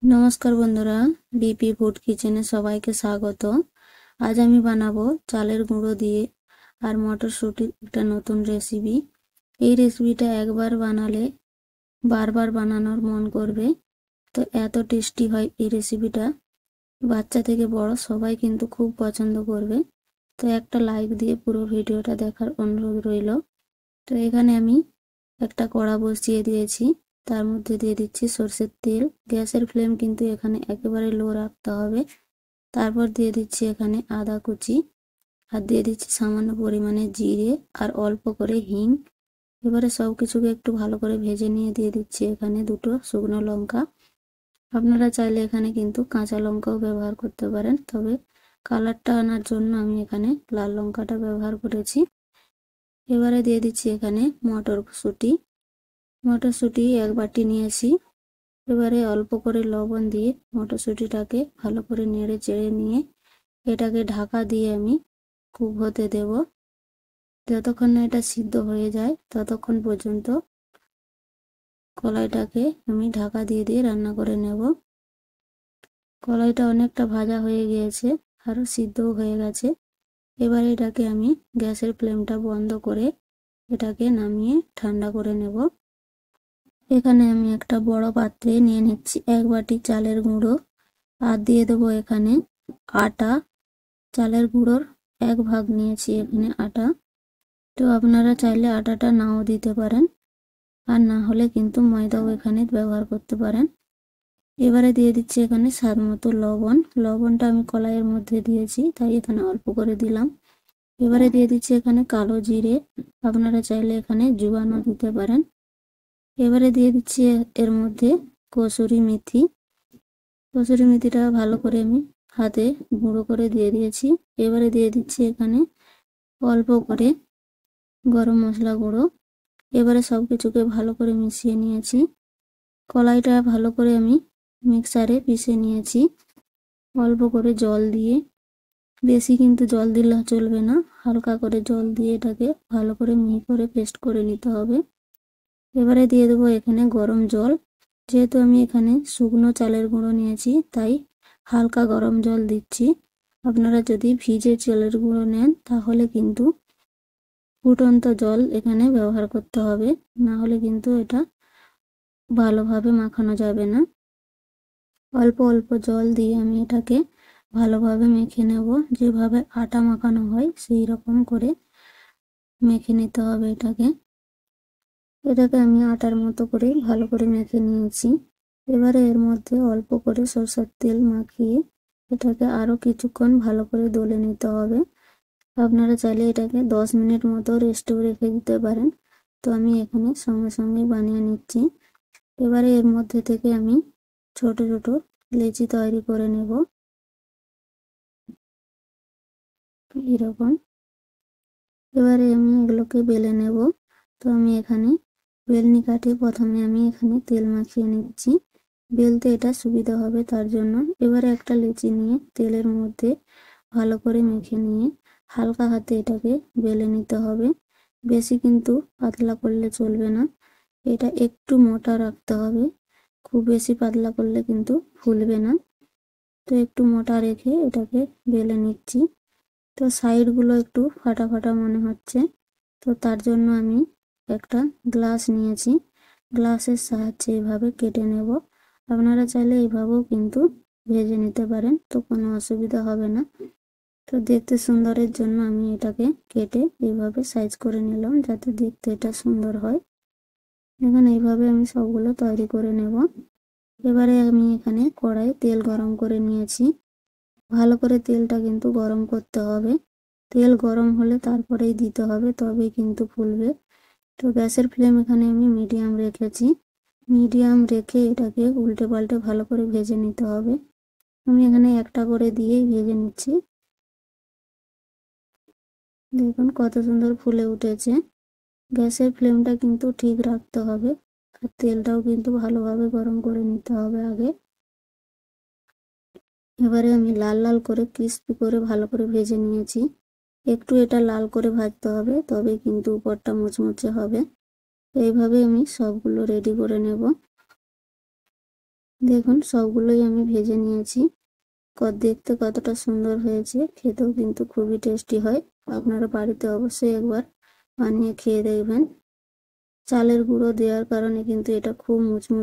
নমস্কার বন্ধুরা, BP food কিচেনে সবাইকে স্বাগত। আজ আমি বানাবো চালের গুঁড়ো দিয়ে আর মটরশুঁটির একটা নতুন রেসিপি। এই রেসিপিটা একবার বানালে বারবার বানানোর মন করবে। তো এত টেস্টি হয় এই রেসিপিটা, বাচ্চা থেকে বড় সবাই কিন্তু খুব পছন্দ করবে। তো একটা লাইক দিয়ে পুরো ভিডিওটা দেখার অনুরোধ রইল। তো এখানে আমি একটা কড়া বসিয়ে দিয়েছি, তার মধ্যে দিয়ে দিচ্ছি সরষের তেল। গ্যাসের ফ্লেম কিন্তু এখানে একেবারে লো রাখতে হবে। তারপর দিয়ে দিচ্ছি এখানে আদা কুচি, আর দিয়ে দিচ্ছি সামান্য পরিমাণে জিরে আর অল্প করে হিং। এবারে সব কিছুকে একটু ভালো করে ভেজে নিয়ে দিয়ে দিচ্ছি এখানে দুটো শুকনো লঙ্কা। আপনারা চাইলে এখানে কিন্তু কাঁচা লঙ্কাও ব্যবহার করতে পারেন, তবে কালারটা আনার জন্য আমি এখানে লাল লঙ্কাটা ব্যবহার করেছি। এবারে দিয়ে দিচ্ছি এখানে মটরশুঁটি এক বাটি নিয়েছি। এবারে অল্প করে লবণ দিয়ে মটরশুঁটিটাকে ভালো করে নেড়ে চেড়ে নিয়ে এটাকে ঢাকা দিয়ে আমি কুক হতে দেব। যতক্ষণ না এটা সিদ্ধ হয়ে যায় ততক্ষণ পর্যন্ত কলাইটাকে আমি ঢাকা দিয়ে দিয়ে রান্না করে নেব। কলাইটা অনেকটা ভাজা হয়ে গিয়েছে, আরও সিদ্ধও হয়ে গেছে। এবারে এটাকে আমি গ্যাসের ফ্লেমটা বন্ধ করে এটাকে নামিয়ে ঠান্ডা করে নেব। এখানে আমি একটা বড় পাত্রে নিয়ে নিচ্ছি এক বাটি চালের গুঁড়ো, আর দিয়ে দেবো এখানে আটা। চালের গুঁড়োর এক ভাগ নিয়েছি এখানে আটা। তো আপনারা চাইলে আটাটা নাও দিতে পারেন, আর না হলে কিন্তু ময়দাও এখানে ব্যবহার করতে পারেন। এবারে দিয়ে দিচ্ছি এখানে স্বাদ মতো লবণ। লবণটা আমি কলাইয়ের মধ্যে দিয়েছি, তাই এখানে অল্প করে দিলাম। এবারে দিয়ে দিচ্ছি এখানে কালো জিরে, আপনারা চাইলে এখানে জোয়ানও দিতে পারেন। এবারে দিয়ে দিচ্ছি এর মধ্যে কসুরি মেথি। কসুরি মেথিটা ভালো করে আমি হাতে গুঁড়ো করে দিয়ে দিয়েছি। এবারে দিয়ে দিচ্ছি এখানে অল্প করে গরম মশলা গুঁড়ো। এবারে সব কিছুকে ভালো করে মিশিয়ে নিয়েছি। কলাইটা ভালো করে আমি মিক্সারে পিষে নিয়েছি অল্প করে জল দিয়ে। বেশি কিন্তু জল দিলে চলবে না, হালকা করে জল দিয়ে এটাকে ভালো করে মিহি করে পেস্ট করে নিতে হবে। এবারে দিয়ে দেবো এখানে গরম জল। যেহেতু আমি এখানে শুকনো চালের গুঁড়ো নিয়েছি, তাই হালকা গরম জল দিচ্ছি। আপনারা যদি ভিজে চালের গুঁড়ো নেন তাহলে কিন্তু ফুটন্ত জল এখানে ব্যবহার করতে হবে, না হলে কিন্তু এটা ভালোভাবে মাখানো যাবে না। অল্প অল্প জল দিয়ে আমি এটাকে ভালোভাবে মেখে নেব। যেভাবে আটা মাখানো হয় সেই রকম করে মেখে নিতে হবে এটাকে আমি আটার মতো করে ভালো করে মেখে নিয়েছি। এবারে এর মধ্যে অল্প করে সরষের তেল মাখিয়ে এটাকে আরও কিছুক্ষণ ভালো করে দলে নিতে হবে। আপনারা চাইলে এটাকে 10 মিনিট মতো রেস্টেও রেখে দিতে পারেন। তো আমি এখানে সঙ্গে সঙ্গে বানিয়ে নিচ্ছি। এবারে এর মধ্যে থেকে আমি ছোট ছোট লেচি তৈরি করে নেব এরকম। এবারে আমি এগুলোকে বেলে নেব। তো আমি এখানে বেলনি কাঠে প্রথমে আমি এখানে তেল মাখিয়ে নিচ্ছি, বেলতে এটা সুবিধা হবে তার জন্য। এবারে একটা লেচি নিয়ে তেলের মধ্যে ভালো করে মেখে নিয়ে হালকা হাতে এটাকে বেলে নিতে হবে। বেশি কিন্তু পাতলা করলে চলবে না, এটা একটু মোটা রাখতে হবে। খুব বেশি পাতলা করলে কিন্তু ফুলবে না। তো একটু মোটা রেখে এটাকে বেলে নিচ্ছি। তো সাইডগুলো একটু ফাটা ফাটা মনে হচ্ছে, তো তার জন্য আমি একটা গ্লাস নিয়েছি, গ্লাসের সাহায্যে এভাবে কেটে নেব। আপনারা চাইলে এইভাবেও কিন্তু ভেজে নিতে পারেন, তো কোনো অসুবিধা হবে না। তো দেখতে সুন্দরের জন্য আমি এটাকে কেটে এইভাবে সাইজ করে নিলাম, যাতে দেখতে এটা সুন্দর হয়। এখন এইভাবে আমি সবগুলো তৈরি করে নেব। এবারে আমি এখানে কড়াই তেল গরম করে নিয়েছি। ভালো করে তেলটা কিন্তু গরম করতে হবে। তেল গরম হলে তারপরেই দিতে হবে, তবেই কিন্তু ফুলবে। তো গ্যাসের ফ্লেম এখানে আমি মিডিয়াম রেখেছি। মিডিয়াম রেখে এটাকে উল্টে পাল্টে ভালো করে ভেজে নিতে হবে। আমি এখানে একটা করে দিয়েই ভেজে নিচ্ছি। দেখুন কত সুন্দর ফুলে উঠেছে। গ্যাসের ফ্লেমটা কিন্তু ঠিক রাখতে হবে, আর তেলটাও কিন্তু ভালোভাবে গরম করে নিতে হবে আগে। এবারে আমি লাল লাল করে ক্রিস্পি করে ভালো করে ভেজে নিয়েছি। একটু এটা লাল করে ভাজতে হবে, তবে কিন্তু উপরটা মুচমুচে হবে। এইভাবে আমি সবগুলো রেডি করে নেব। দেখুন সবগুলোই আমি ভেজে নিয়েছি। দেখতে কতটা সুন্দর হয়েছে, খেতেও কিন্তু খুবই টেস্টি হয়। আপনারা বাড়িতে অবশ্যই একবার বানিয়ে খেয়ে দেখবেন। চালের গুঁড়ো দেওয়ার কারণে কিন্তু এটা খুব মুচমুচে